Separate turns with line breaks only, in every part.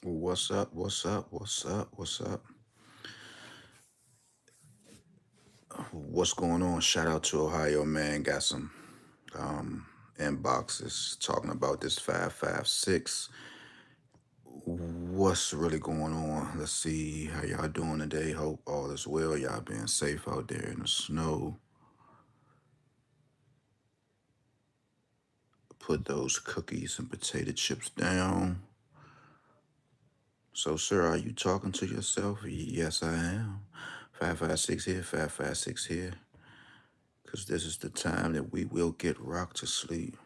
What's up? What's up? What's up? What's up? What's going on? Shout out to Ohio, man. Got some um inboxes talking about this 556. What's really going on? Let's see how y'all doing today. Hope all is well. Y'all being safe out there in the snow. Put those cookies and potato chips down. So, sir, are you talking to yourself? Yes, I am. 556 here, 556 here. Because this is the time that we will get rocked to sleep.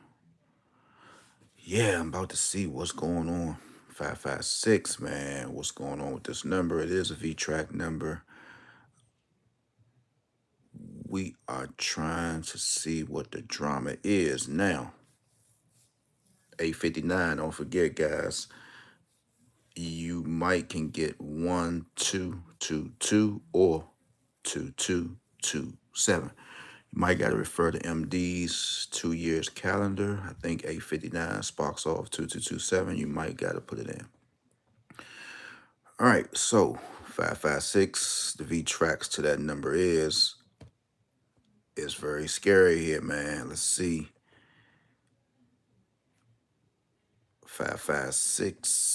Yeah, I'm about to see what's going on. 556, man. What's going on with this number? It is a V track number. We are trying to see what the drama is now. 859, don't forget, guys. You might can get 1222 or 2227. You might got to refer to MD's 2 years calendar. I think 859 sparks off 2227. You might got to put it in. All right, so 556, the V tracks to that number is very scary here, man. Let's see. 556,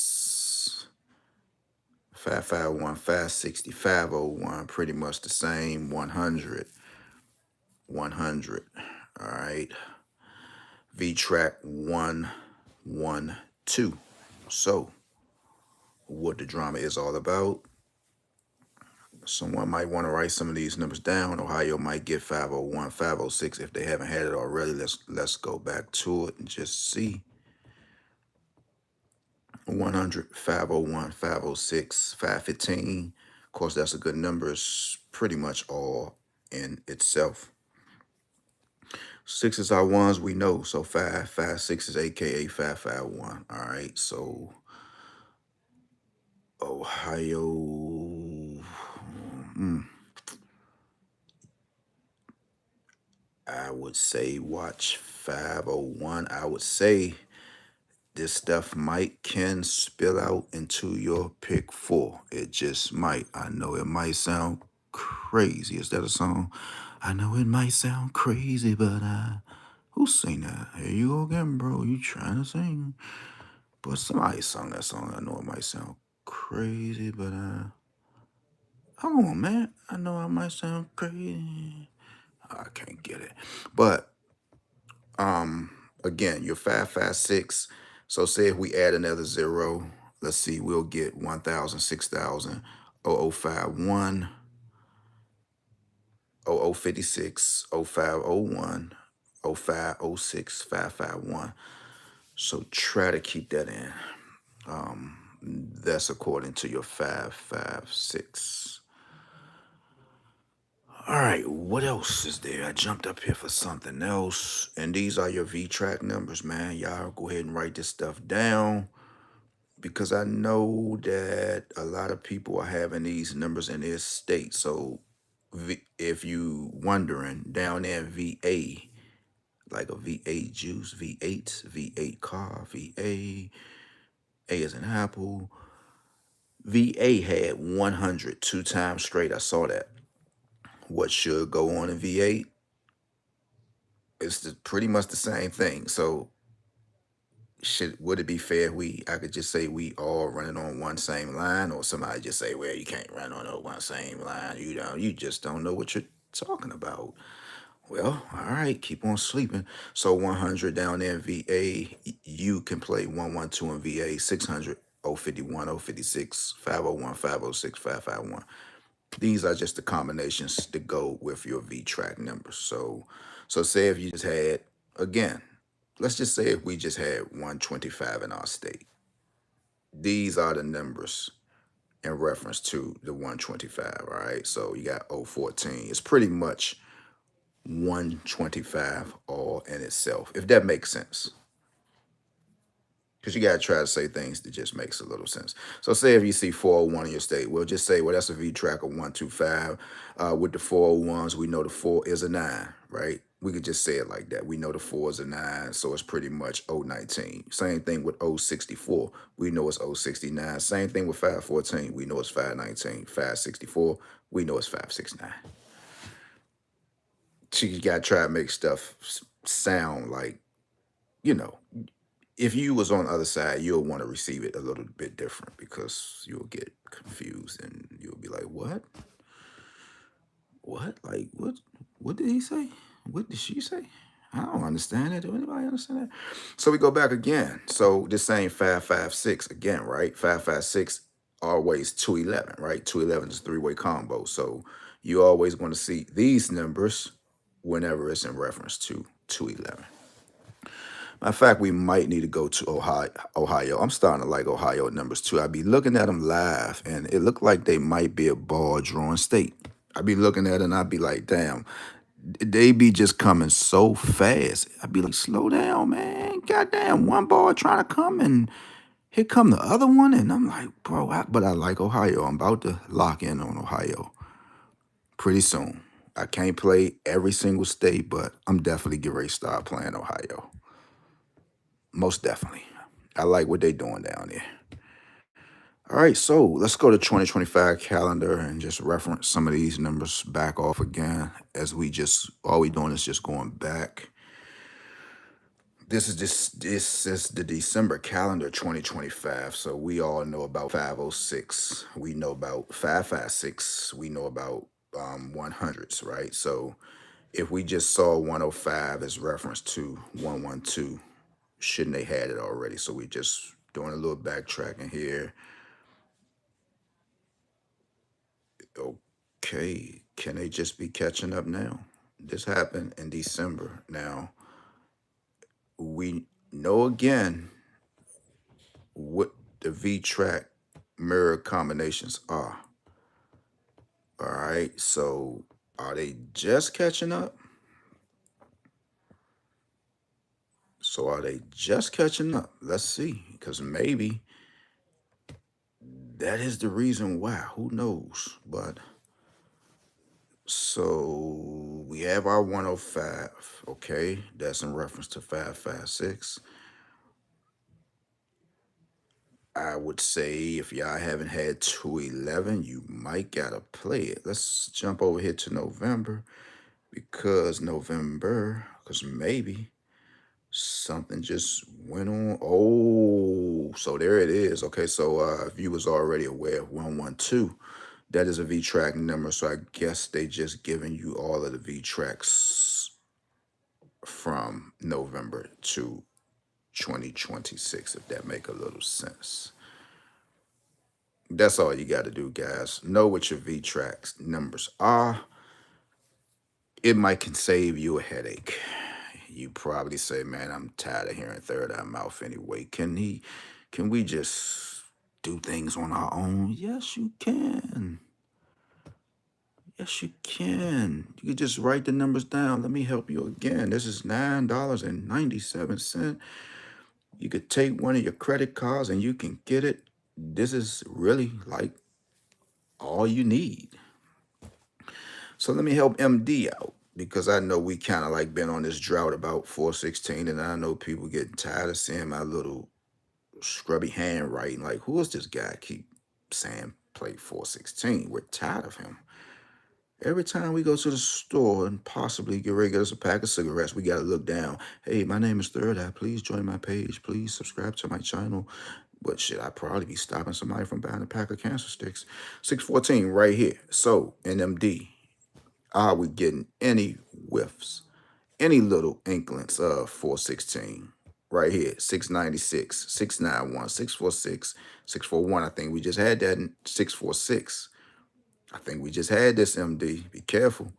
551, 560, 501, pretty much the same. 100, 100. All right. V track 112. So, what the drama is all about. Someone might want to write some of these numbers down. Ohio might get 501, 506 if they haven't had it already. Let's go back to it and just see. 100, 501, 506, 515. Of course, that's a good number. It's pretty much all in itself. Sixes are ones we know. So 556 is AKA 551. All right. So Ohio. I would say watch 501. I would say this stuff might can spill out into your pick four. It just might. I know it might sound crazy. Is that a song? I know it might sound crazy, but who sing that? Here you go again, bro. You trying to sing? But somebody sung that song. I know it might sound crazy, but come on, man. I know I might sound crazy. I can't get it. But again, you're 556. So say if we add another zero, let's see, we'll get 1,000, 6,000, 0051, 0056, 0501, 0506, 551. So try to keep that in. That's according to your 556. All right, what else is there? I jumped up here for something else. And these are your V track numbers, man. Y'all go ahead and write this stuff down because I know that a lot of people are having these numbers in their state. So if you wondering, down there in VA, like a V8 juice, V8, V8 car, VA, A as an apple. VA had 100 2 times straight. I saw that. What should go on in V8? It's pretty much the same thing. So would it be fair I could just say we all running on one same line, or somebody just say, well, you can't run on no one same line. You just don't know what you're talking about. Well, all right, keep on sleeping. So 100 down there in VA, you can play 112 in VA, 600, 051, 056, 501, 506, 551. These are just the combinations to go with your V track numbers. So say if you just had, again, let's just say if we just had 125 in our state. These are the numbers in reference to the 125, all right? So you got 014. It's pretty much 125 all in itself, if that makes sense. Because you got to try to say things that just makes a little sense. So say if you see 401 in your state, we'll just say, well, that's a V track of 125. With the 401s, we know the 4 is a 9, right? We could just say it like that. We know the 4s are 9, so it's pretty much 019. Same thing with 064. We know it's 069. Same thing with 514. We know it's 519. 564. We know it's 569. So you got to try to make stuff sound like, you know, if you was on the other side, you'll want to receive it a little bit different because you'll get confused and you'll be like, what? What? Like, what did he say? What did she say? I don't understand it. Do anybody understand that? So we go back again. So this same 556 again, right? 556 always 211, right? 211 is a three-way combo. So you always going to see these numbers whenever it's in reference to 211. Matter of fact, we might need to go to Ohio. I'm starting to like Ohio numbers too. I be looking at them live, and it looked like they might be a ball drawing state. I be looking at it, and I be like, damn, they be just coming so fast. I be like, slow down, man. Goddamn, one ball trying to come, and here come the other one, and I'm like, bro, but I like Ohio. I'm about to lock in on Ohio pretty soon. I can't play every single state, but I'm definitely getting ready to start playing Ohio. Most definitely. I like what they doing down there. All right, so let's go to 2025 calendar and just reference some of these numbers back off again as all we doing is just going back. This is the December calendar 2025. So we all know about 506. We know about 556. We know about 100s, right? So if we just saw 105 as reference to 112, shouldn't they had it already? So we just doing a little backtracking here. Okay, can they just be catching up now? This happened in December. Now, we know again what the V-track mirror combinations are. All right, so are they just catching up? So are they just catching up? Let's see, because maybe that is the reason why. Who knows? But so we have our 105, okay? That's in reference to 556. I would say if y'all haven't had 211, you might gotta play it. Let's jump over here to November because maybe something just went on. Oh, so there it is. Okay, so if you was already aware of 112, that is a V-track number. So I guess they just giving you all of the V-tracks from November to 2026, if that make a little sense. That's all you got to do, guys. Know what your V-tracks numbers are. It might can save you a headache. You probably say, man, I'm tired of hearing third eye mouth anyway. Can we just do things on our own? Yes, you can. Yes, you can. You can just write the numbers down. Let me help you again. This is $9.97. You could take one of your credit cards and you can get it. This is really like all you need. So let me help MD out because I know we kind of like been on this drought about 416, and I know people getting tired of seeing my little scrubby handwriting. Like, who is this guy keep saying play 416? We're tired of him. Every time we go to the store and possibly get ready to get us a pack of cigarettes, we got to look down. Hey, my name is Third Eye. Please join my page. Please subscribe to my channel. But shit, I'd probably be stopping somebody from buying a pack of cancer sticks. 614 right here. So, NMD, are we getting any whiffs, any little inklings of 416? Right here, 696, 691, 646, 641. I think we just had that in 646. I think we just had this, MD. Be careful.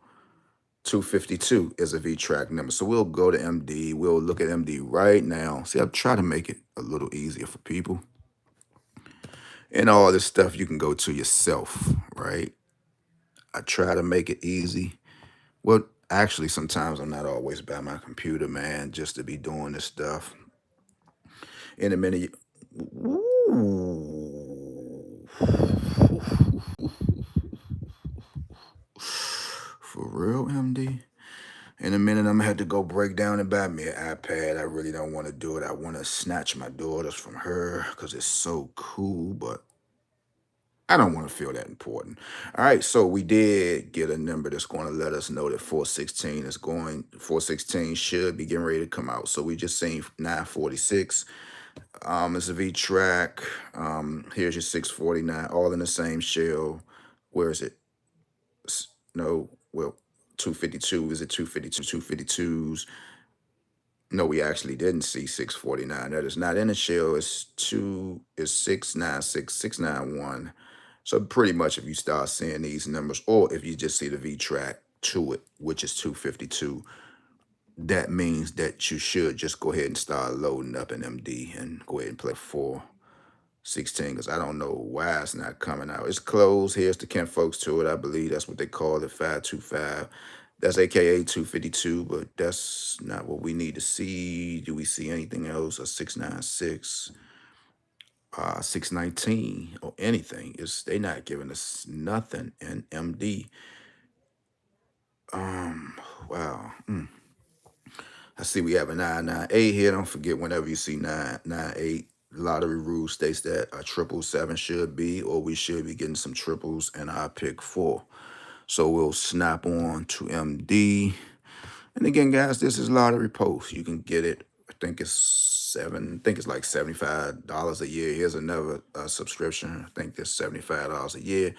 252 is a V-track number. So we'll go to MD. We'll look at MD right now. See, I've tried to make it a little easier for people. And all this stuff you can go to yourself, right? I try to make it easy. Well, actually, sometimes I'm not always by my computer, man, just to be doing this stuff. In a minute, ooh. For real, MD? In a minute. to go break down and buy me an iPad. I really don't want to do it. I want to snatch my daughters from her because it's so cool, but I don't want to feel that important. All right, so we did get a number that's going to let us know that 416 should be getting ready to come out. So we just seen 946. It's a V track. Here's your 649, all in the same shell. Where is it? No, well, 252. Is it 252s? No, we actually didn't see 649. That is not in the shell. It's 691. So pretty much if you start seeing these numbers, or if you just see the V track to it, which is 252, that means that you should just go ahead and start loading up an MD and go ahead and play 416, because I don't know why it's not coming out. It's closed. Here's the Ken folks to it. I believe that's what they call it, 525. That's AKA 252, but that's not what we need to see. Do we see anything else? A 696, 619, or anything? They not giving us nothing in MD. Wow. I see we have a 998 here. Don't forget, whenever you see 998, lottery rule states that a 777 should be, or we should be getting some triples in our pick 4. So we'll snap on to MD. And again, guys, this is Lottery Post. You can get it. I think it's like $75 a year. Here's another subscription. I think that's $75 a year.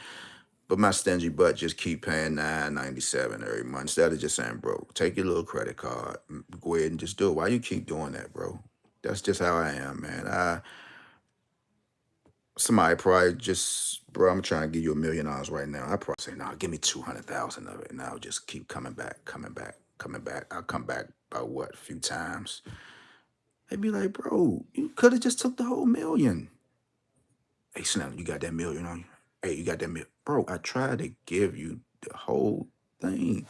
But my stingy butt just keep paying $9.97 every month instead of just saying, bro, take your little credit card, go ahead and just do it. Why you keep doing that, bro? That's just how I am, man. Somebody probably just, bro, I'm trying to give you $1 million right now. I probably say, nah, give me 200,000 of it, and I'll just keep coming back. I'll come back about what, a few times. They'd be like, bro, you could have just took the whole $1 million. Hey, Snell, you got that $1 million on you? Hey, you got that $1 million? Bro, I tried to give you the whole thing.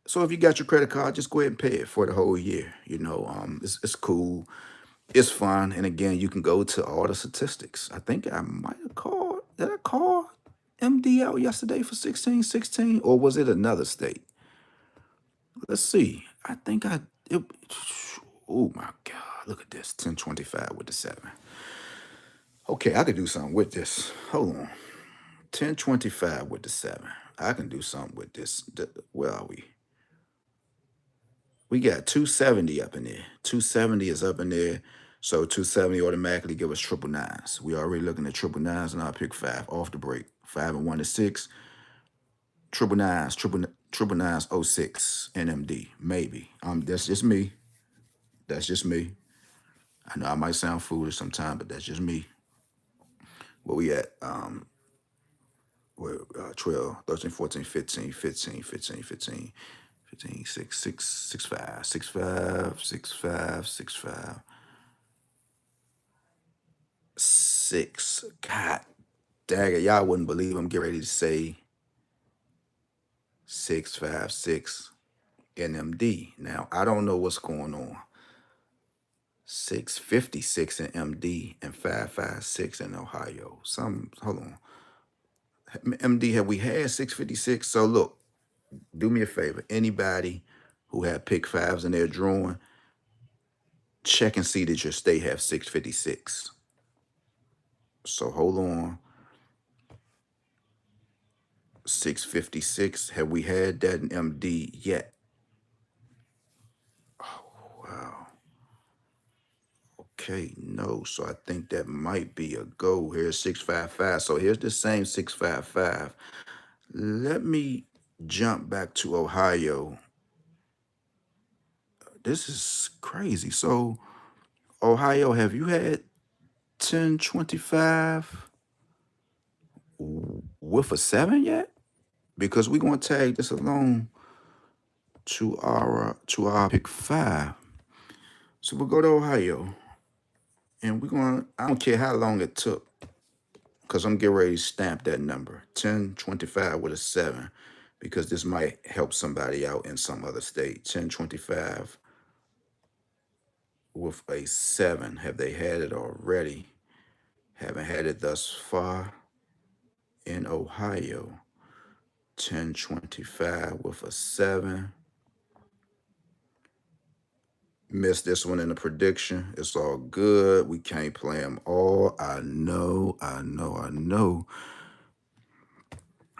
So if you got your credit card, just go ahead and pay it for the whole year. It's cool. It's fun. And again, you can go to all the statistics. I think I might have called. Did I call MD out yesterday for 1616? Or was it another state? Let's see. I think oh my God. Look at this. 1025 with the 7. Okay, I could do something with this. Hold on. 1025 with the 7. I can do something with this. Where are we? We got 270 up in there. 270 is up in there. So 270 automatically give us triple nines. We already looking at triple nines, and I'll pick 5 off the break. 5 and 1 is 6. Triple nines, triple nines, 06 NMD. Maybe. That's just me. That's just me. I know I might sound foolish sometimes, but that's just me. Where we at? We're 12, 13, 14, 15, 15, 15, 15. 15, 6, 6, 6, 5, 6, 5, 6, 5, 6, 5, 6. God dang it. Y'all wouldn't believe I'm getting ready to say 656 NMD. Now, I don't know what's going on. 656 in MD and 556 in Ohio. Hold on. MD, have we had 656? So look, do me a favor. Anybody who had pick 5s in their drawing, check and see that your state have 656. So hold on. 656. Have we had that in MD yet? Oh, wow. Okay, no. So I think that might be a go. Here's 655. So here's the same 655. Let me jump back to Ohio. This is crazy. So, Ohio, have you had 1025 with a 7 yet? Because we're going to tag this along to our pick 5. So we'll go to Ohio, and I don't care how long it took, because I'm getting ready to stamp that number, 1025 with a 7, because this might help somebody out in some other state. 1025 with a 7. Have they had it already? Haven't had it thus far in Ohio. 1025 with a 7. Missed this one in the prediction. It's all good. We can't play them all. I know.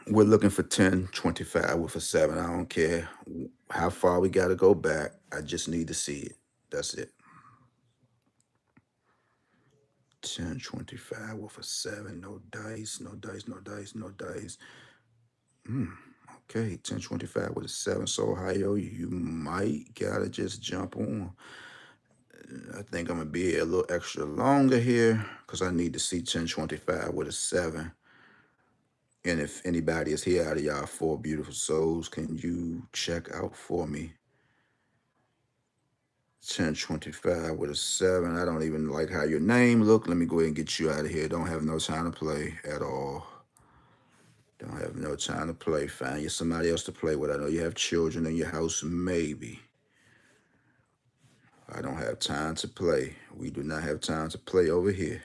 We're looking for 1025 with a 7. I don't care how far we got to go back. I just need to see it. That's it. 1025 with a 7. No dice, no dice, no dice, no dice. Okay, 1025 with a 7. So, Ohio, you might got to just jump on. I think I'm going to be a little extra longer here because I need to see 1025 with a 7. And if anybody is here out of y'all 4 beautiful souls, can you check out for me? 1025 with a 7. I don't even like how your name look. Let me go ahead and get you out of here. Don't have no time to play at all. Don't have no time to play. Find you somebody else to play with. I know you have children in your house, maybe. I don't have time to play. We do not have time to play over here.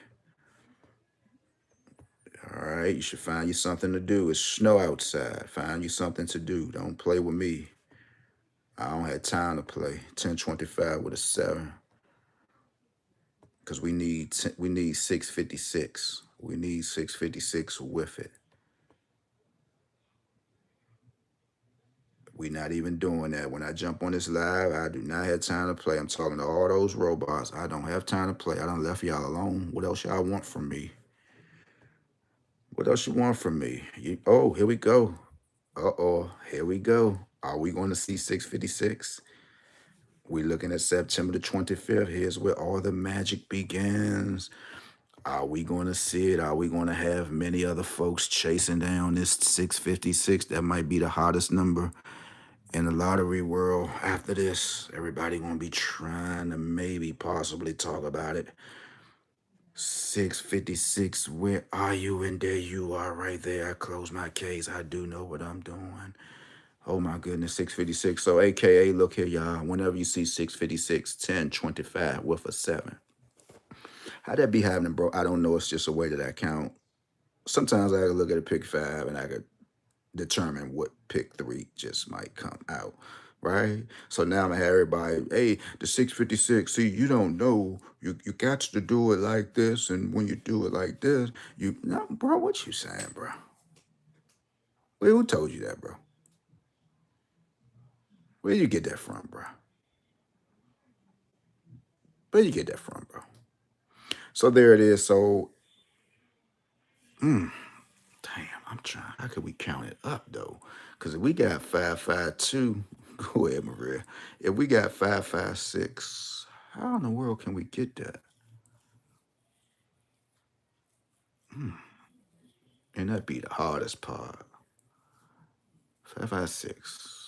All right, you should find you something to do. It's snow outside. Find you something to do. Don't play with me. I don't have time to play. 1025 with a 7. Because we need 656. We need 656 with it. We're not even doing that. When I jump on this live, I do not have time to play. I'm talking to all those robots. I don't have time to play. I done left y'all alone. What else y'all want from me? What else you want from me? Oh, here we go. Uh-oh, here we go. Are we going to see 656? We're looking at September the 25th. Here's where all the magic begins. Are we going to see it? Are we going to have many other folks chasing down this 656? That might be the hottest number in the lottery world. After this, everybody going to be trying to maybe possibly talk about it. 656, where are you? And there you are right there. I close my case. I do know what I'm doing. Oh my goodness, 656. So AKA, look here, y'all. Whenever you see 656, 1025 with a 7. How that be happening, bro? I don't know. It's just a way that I count. Sometimes I gotta look at a pick 5 and I could determine what pick 3 just might come out. Right? So now I'm gonna have everybody, hey, the 656. See, you don't know. You got to do it like this, and when you do it like this, no, bro, what you saying, bro? Wait, who told you that, bro? Where you get that from, bro? Where you get that from, bro? So there it is. So, damn, I'm trying. How could we count it up though? Because if we got 552, go ahead, Maria. If we got 556, how in the world can we get that? And that'd be the hardest part. 556.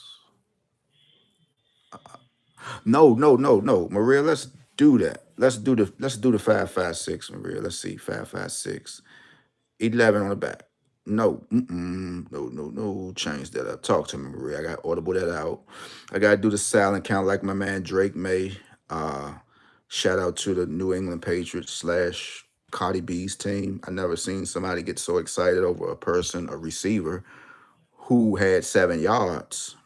No, Maria, let's do that. Let's do the 556, Maria. Let's see. 556. 11 on the back. No, no. Change that up. Talk to me, Maria. I got to audible that out. I got to do the silent count like my man Drake May. Shout out to the New England Patriots / Cardi B's team. I never seen somebody get so excited over a receiver, who had 7 yards,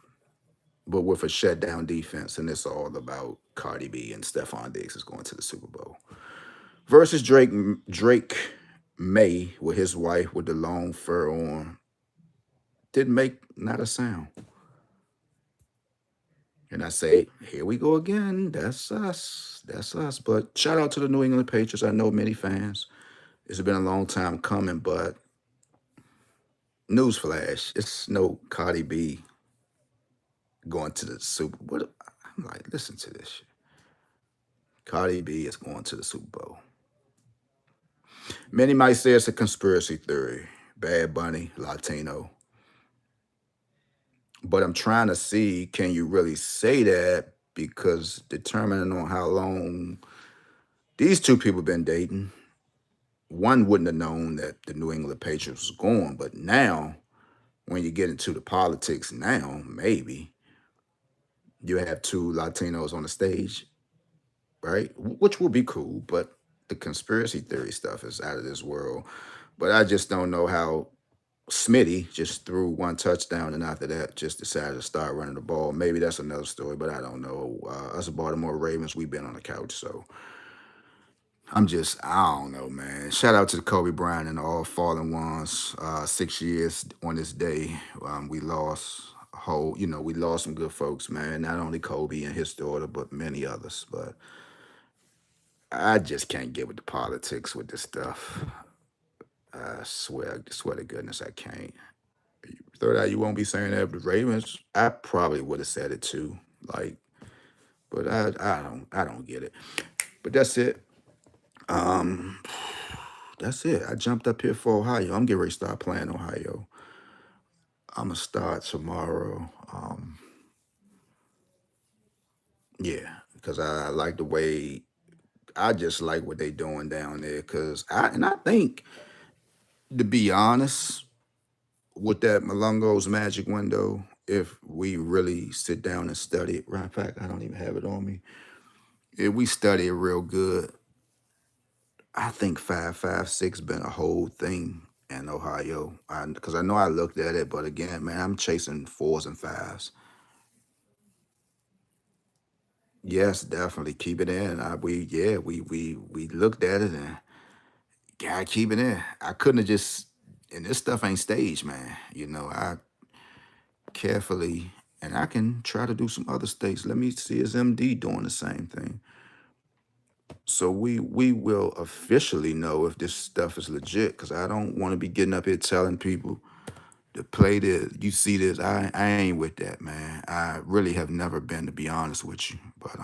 but with a shutdown defense. And it's all about Cardi B and Stephon Diggs is going to the Super Bowl. Versus Drake May with his wife with the long fur on. Didn't make not a sound. And I say, here we go again. That's us. That's us. But shout out to the New England Patriots. I know many fans. It's been a long time coming, but newsflash, it's no Cardi B going to the Super Bowl. I'm like, listen to this shit. Cardi B is going to the Super Bowl. Many might say it's a conspiracy theory. Bad Bunny, Latino. But I'm trying to see, can you really say that? Because determining on how long these two people been dating, one wouldn't have known that the New England Patriots was going. But now, when you get into the politics now, maybe you have 2 Latinos on the stage, right? Which will be cool, but the conspiracy theory stuff is out of this world. But I just don't know how Smitty just threw one touchdown, and after that, just decided to start running the ball. Maybe that's another story, but I don't know. Us Baltimore Ravens, we've been on the couch, so I don't know, man. Shout out to the Kobe Bryant and all fallen ones. 6 years on this day, we lost we lost some good folks, man. Not only Kobe and his daughter, but many others. But I just can't get with the politics with this stuff. I swear to goodness, I can't. Third eye, you won't be saying that. The Ravens, I probably would have said it too. Like, but I don't get it. But that's it. Um, that's it. I jumped up here for Ohio. I'm getting ready to start playing Ohio. I'm gonna start tomorrow. Yeah, because I like the way I just like what they doing down there. I think, to be honest, with that Malungo's magic window, if we really sit down and study it, right? In fact, I don't even have it on me. If we study it real good, I think 5.56 been a whole thing in Ohio. Because I know I looked at it, but again, man, I'm chasing fours and fives. Yes, definitely keep it in. We looked at it and gotta keep it in. I couldn't have just, and this stuff ain't staged, man. I carefully, and I can try to do some other states. Let me see, is MD doing the same thing? So we will officially know if this stuff is legit, because I don't want to be getting up here telling people to play this. You see this? I ain't with that, man. I really have never been, to be honest with you. But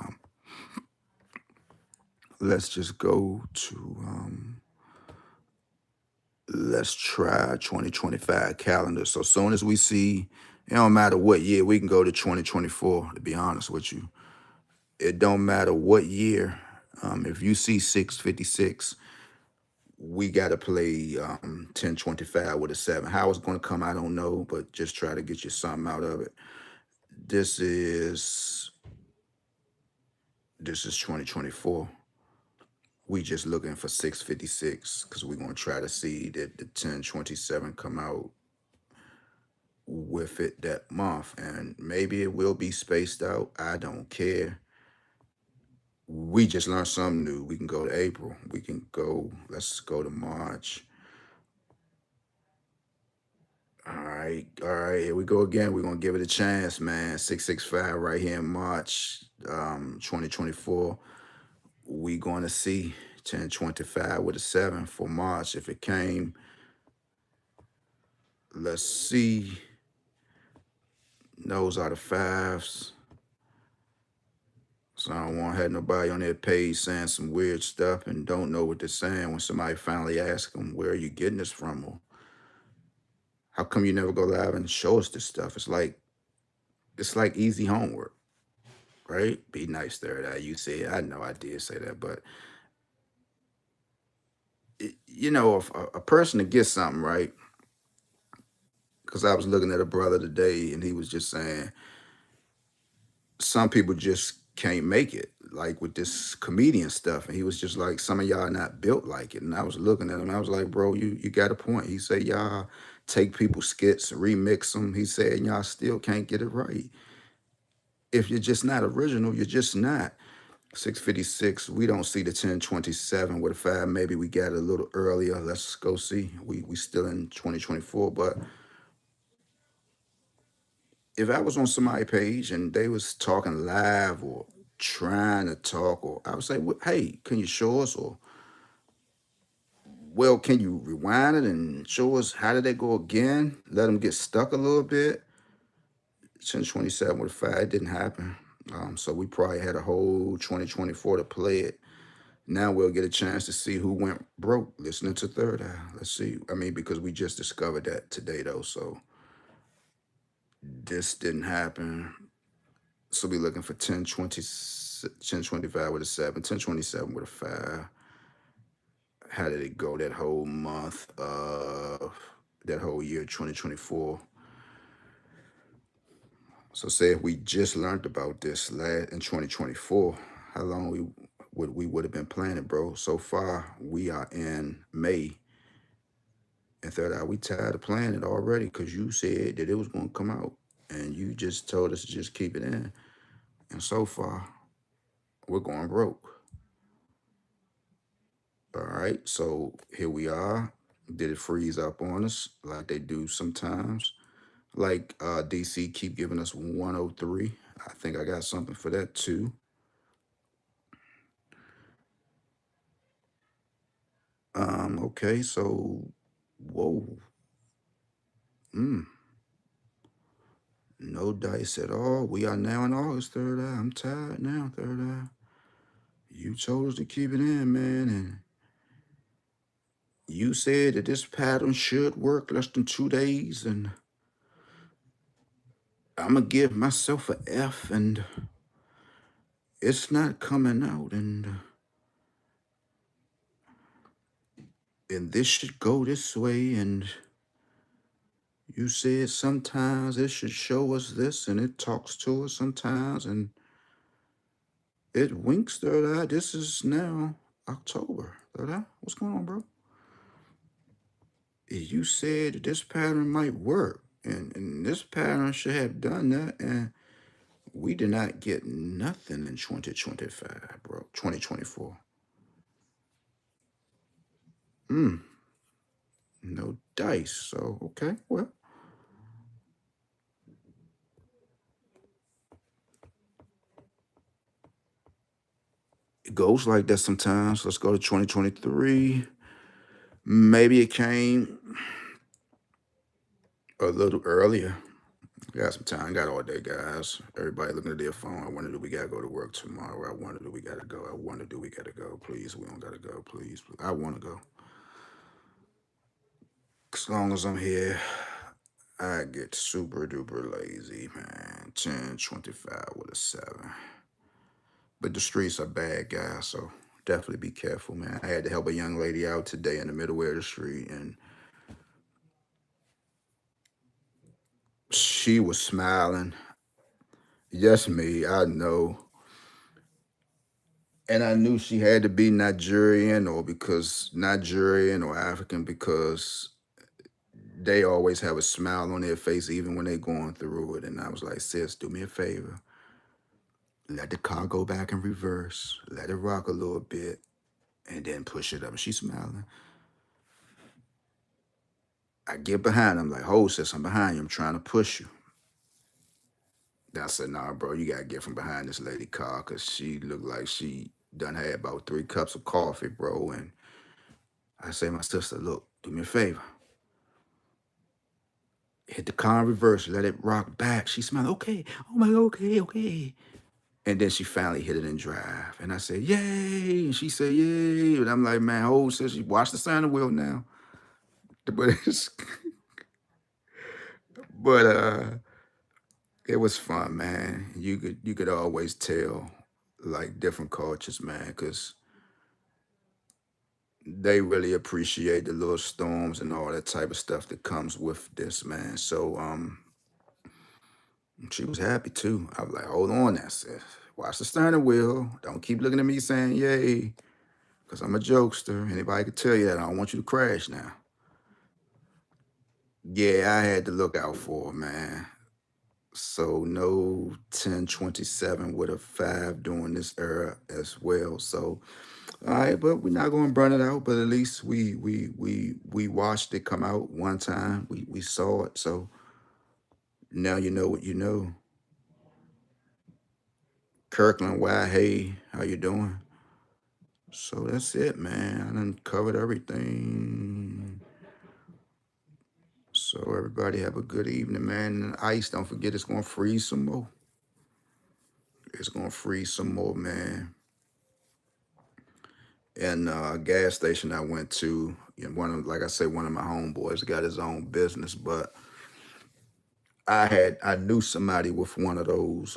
let's just go to let's try 2025 calendar. So soon as we see, it don't matter what year, we can go to 2024. To be honest with you, it don't matter what year. If you see 656, we got to play 1025 with a 7. How it's going to come, I don't know, but just try to get you something out of it. This is this is 2024. We just looking for 656 because we're going to try to see that the 1027 come out with it that month, and maybe it will be spaced out. I don't care. We just learned something new. We can go to April. We can go. Let's go to March. All right, here we go again. We're gonna give it a chance, man. 665 right here in March, 2024. We gonna see 1025 with a 7 for March. If it came, let's see. Those are the fives. So I don't want to have nobody on their page saying some weird stuff and don't know what they're saying when somebody finally asks them, where are you getting this from? Or how come you never go live and show us this stuff? It's like easy homework, right? Be nice there. That you say, I know I did say that, but if a person to get something right, because I was looking at a brother today and he was just saying some people just can't make it, like with this comedian stuff. And he was just like, some of y'all not built like it. And I was looking at him, I was like, bro, you got a point. He said, y'all take people's skits, remix them. He said, and y'all still can't get it right. If you're just not original, you're just not. 656, we don't see the 1027 with a 5. Maybe we got it a little earlier. Let's go see. We still in 2024. But if I was on somebody's page and they was talking live or trying to talk, or I would say, "Well, hey, can you show us?" Or, well, can you rewind it and show us how did they go again? Let them get stuck a little bit. 1027 with a 5, it didn't happen. So we probably had a whole 2024 to play it. Now we'll get a chance to see who went broke listening to Third Eye. Let's see. I mean, because we just discovered that today, though. So this didn't happen. So we looking for 1025 with a 7, 1027 with a 5. How did it go that whole month of that whole year, 2024? So say if we just learned about this last in 2024, how long we would have been planning, bro? So far, we are in May, And third eye, we tired of playing it already because you said that it was going to come out. And you just told us to just keep it in. And so far, we're going broke. All right. So here we are. Did it freeze up on us like they do sometimes? Like DC keep giving us 103. I think I got something for that too. Okay, so whoa. Mm, no dice at all. We are now in August, third eye. I'm tired now, third eye. You chose to keep it in, man, and you said that this pattern should work less than 2 days, and I'm gonna give myself a F, and it's not coming out, and this should go this way, and you said sometimes it should show us this, and it talks to us sometimes, and it winks, third eye. This is now October, third eye. What's going on, bro? You said that this pattern might work, and this pattern should have done that, and we did not get nothing in 2025, bro. 2024. Mm, no dice. So okay, well, it goes like that sometimes. Let's go to 2023. Maybe it came a little earlier. Got some time. Got all day, guys. Everybody looking at their phone. I wonder, do we gotta go to work tomorrow? I wonder, do we gotta go? I wonder, do we gotta go? Please, we don't gotta go. Please, please. I want to go. As long as I'm here, I get super duper lazy, man. 10, 25 with a 7. But the streets are bad, guys, so definitely be careful, man. I had to help a young lady out today in the middle of the street, and she was smiling. Yes, me, I know. And I knew she had to be Nigerian or African because they always have a smile on their face even when they're going through it. And I was like, sis, do me a favor. Let the car go back in reverse. Let it rock a little bit and then push it up. And she's smiling. I get behind him, like, hold, sis, I'm behind you. I'm trying to push you. I said, nah, bro, you gotta get from behind this lady car because she looked like she done had about 3 cups of coffee, bro. And I say, my sister, look, do me a favor. Hit the car in reverse, let it rock back. She smiled, okay, oh my God, okay, okay. And then she finally hit it in drive. And I said, yay. And she said, yay. And I'm like, man, hold, sis, you watch the steering wheel now. But it's, but it was fun, man. You could always tell like different cultures, man, because they really appreciate the little storms and all that type of stuff that comes with this, man. So she was happy too. I was like, hold on now, sis. Watch the steering wheel. Don't keep looking at me saying yay. Because I'm a jokester. Anybody could tell you that. I don't want you to crash now. Yeah, I had to look out for her, man. So no 1027 with a 5 during this era as well. So all right, but we're not gonna burn it out, but at least we watched it come out one time. We saw it. So now you know what you know. Kirkland, why hey, how you doing? So that's it, man. I done covered everything. So everybody have a good evening, man. And ice, don't forget it's gonna freeze some more. It's gonna freeze some more, man. And a gas station I went to, like I said, one of my homeboys got his own business, but I knew somebody with one of those.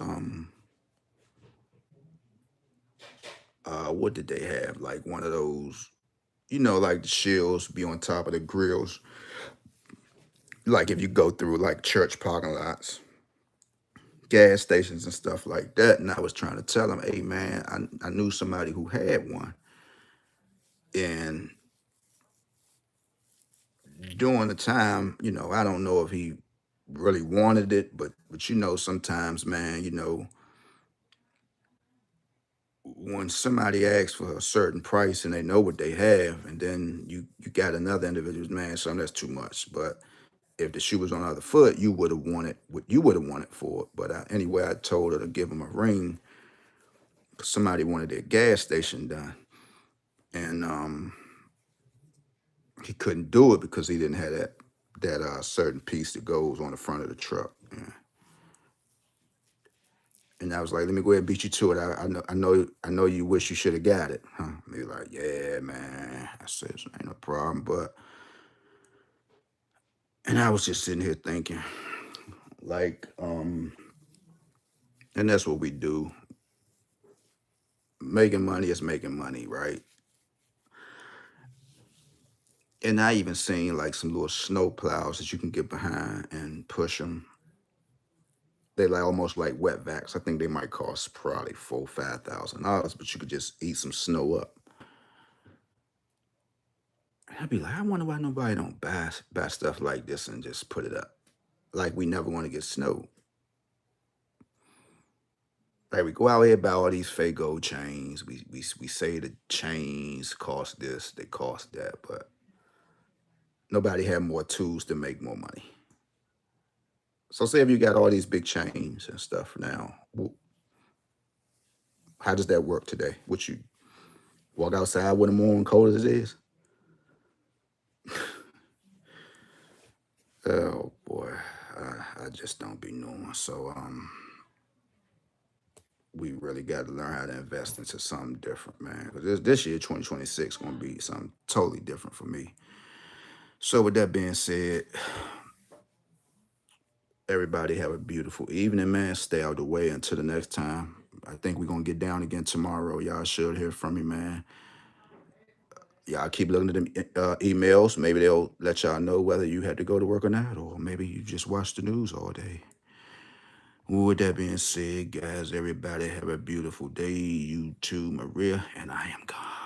What did they have? Like one of those, like the shields be on top of the grills. Like if you go through like church parking lots, gas stations and stuff like that. And I was trying to tell him, hey man, I knew somebody who had one. And during the time, I don't know if he really wanted it, but sometimes, man, when somebody asks for a certain price and they know what they have, and then you got another individual's man, something that's too much. But if the shoe was on the other foot, you would have wanted what you would have wanted for it. But anyway, I told her to give him a ring because somebody wanted their gas station done, and he couldn't do it because he didn't have that certain piece that goes on the front of the truck. Yeah. And I was like, let me go ahead and beat you to it. I know you wish you should have got it, huh? And they like, yeah, man. I said, ain't no problem. And I was just sitting here thinking, like, and that's what we do. Making money is making money, right? And I even seen like some little snow plows that you can get behind and push them. They like almost like wet vacs. I think they might cost probably $4,000, $5,000, but you could just eat some snow up. I'd be like, I wonder why nobody don't buy stuff like this and just put it up. Like we never want to get snowed. Like we go out here buy all these fake gold chains. We say the chains cost this, they cost that, but nobody had more tools to make more money. So say if you got all these big chains and stuff now, how does that work today? Would you walk outside with them on cold as it is? Oh boy, I just don't be knowing. So we really got to learn how to invest into something different, man. Because this year, 2026, gonna be something totally different for me. So with that being said, everybody have a beautiful evening, man. Stay out of the way until the next time. I think we're gonna get down again tomorrow. Y'all should hear from me, man. Y'all keep looking at them emails. Maybe they'll let y'all know whether you had to go to work or not, or maybe you just watch the news all day. With that being said, guys, everybody have a beautiful day. You too, Maria, and I am God.